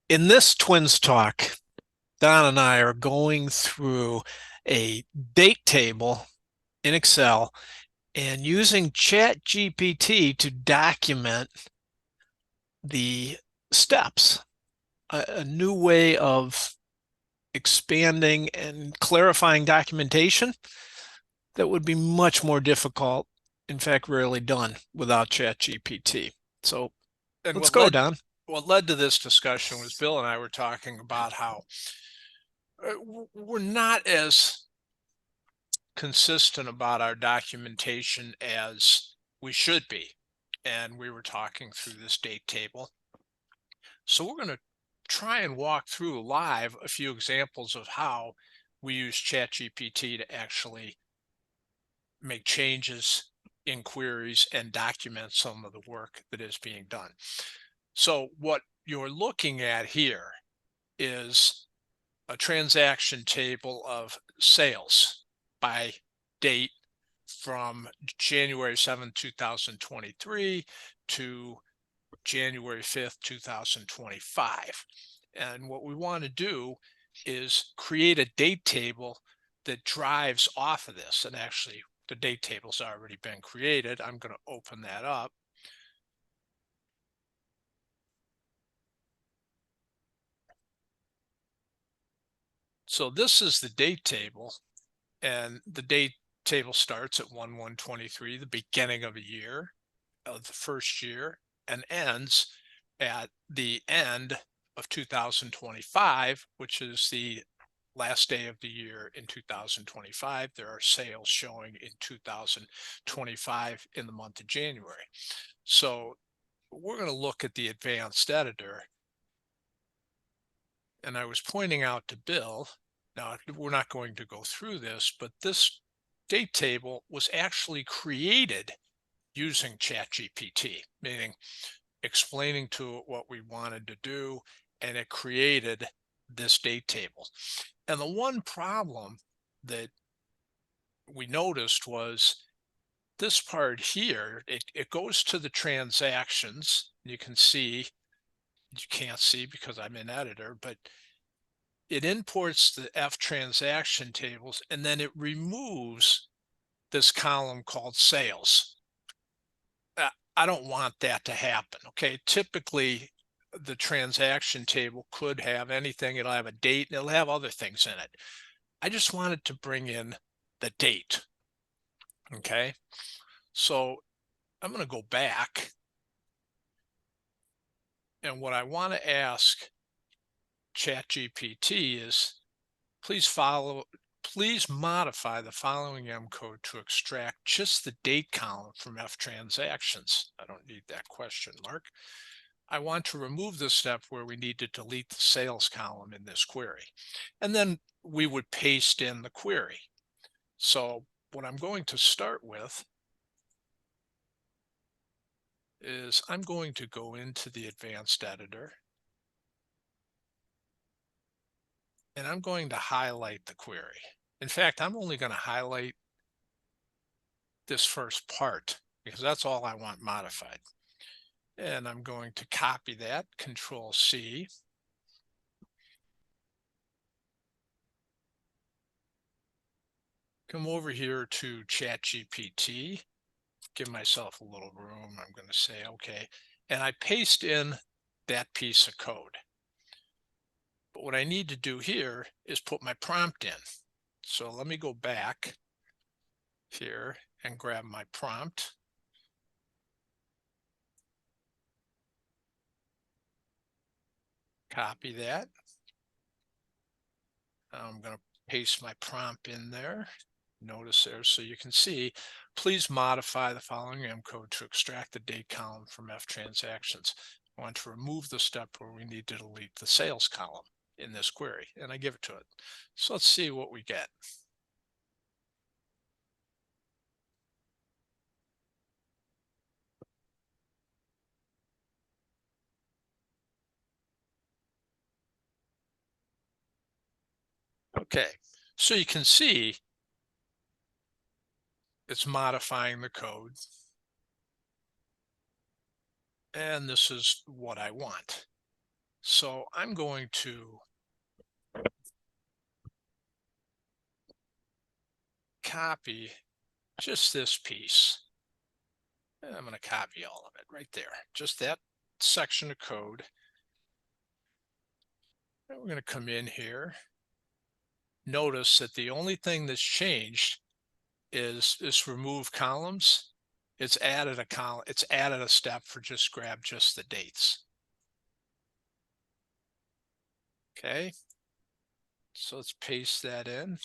In this Twins Talk, Don and I are going through a date table in Excel and using ChatGPT to document the steps, a new way of expanding and clarifying documentation that would be much more difficult, in fact, rarely done without ChatGPT. So And let's go, Don. what led to this discussion was Bill and I were talking about how we're not as consistent about our documentation as we should be. And we were talking through this date table. So we're going to try and walk through live a few examples of how we use ChatGPT to actually make changes in queries and document some of the work that is being done. So what you're looking at here is a transaction table of sales by date from January 7th, 2023 to January 5th, 2025. And what we want to do is create a date table that drives off of this. And actually, the date table's already been created. I'm going to open that up. So this is the date table, and the date table starts at 1/1/23, the beginning of a year, of the first year, and ends at the end of 2025, which is the last day of the year in 2025. There are sales showing in 2025 in the month of January. So we're going to look at the advanced editor. And I was pointing out to Bill, now we're not going to go through this, but this date table was actually created using ChatGPT, meaning explaining to it what we wanted to do, and it created this date table. And the one problem that we noticed was this part here, it goes to the transactions. You can see, you can't see because I'm in editor, but it imports the F transaction tables and then it removes this column called sales. I don't want that to happen. Okay. Typically, the transaction table could have anything. It'll have a date and it'll have other things in it. I just wanted to bring in the date. Okay. So I'm going to go back. And what I want to ask ChatGPT is please modify the following M code to extract just the date column from F transactions. I don't need that question mark. I want to remove the step where we need to delete the sales column in this query. And then we would paste in the query. So what I'm going to start with is I'm going to go into the advanced editor and I'm going to highlight the query. In fact, I'm only going to highlight this first part because that's all I want modified. And I'm going to copy that, Control C. Come over here to ChatGPT, give myself a little room. I'm going to say, okay. And I paste in that piece of code. But what I need to do here is put my prompt in. So let me go back here and grab my prompt. Copy that. I'm going to paste my prompt in there. Notice there, so you can see, please modify the following M code to extract the date column from F transactions. I want to remove the step where we need to delete the sales column in this query, and I give it to it. So let's see what we get. Okay, so you can see it's modifying the code, and this is what I want. So I'm going to copy just this piece. And I'm going to copy all of it right there, just that section of code. And we're going to come in here. Notice that the only thing that's changed is this remove columns. It's added a column, it's added a step for grab just the dates. Okay, so let's paste that in.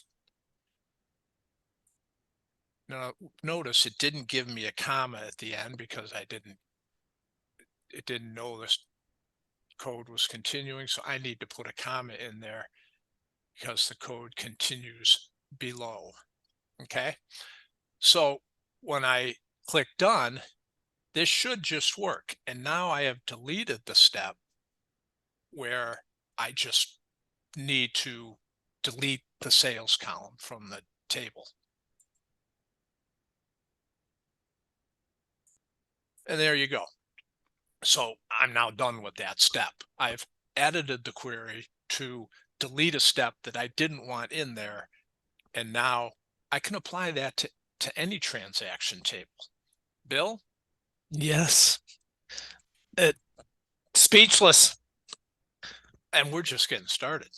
Now notice it didn't give me a comma at the end because it didn't know this code was continuing, so I need to put a comma in there because the code continues below. Okay, so when I click done, this should just work. And now I have deleted the step where I just need to delete the sales column from the table. And there you go. So I'm now done with that step. I've edited the query to delete a step that I didn't want in there. And now I can apply that to any transaction table. Bill? Yes. It speechless. And we're just getting started.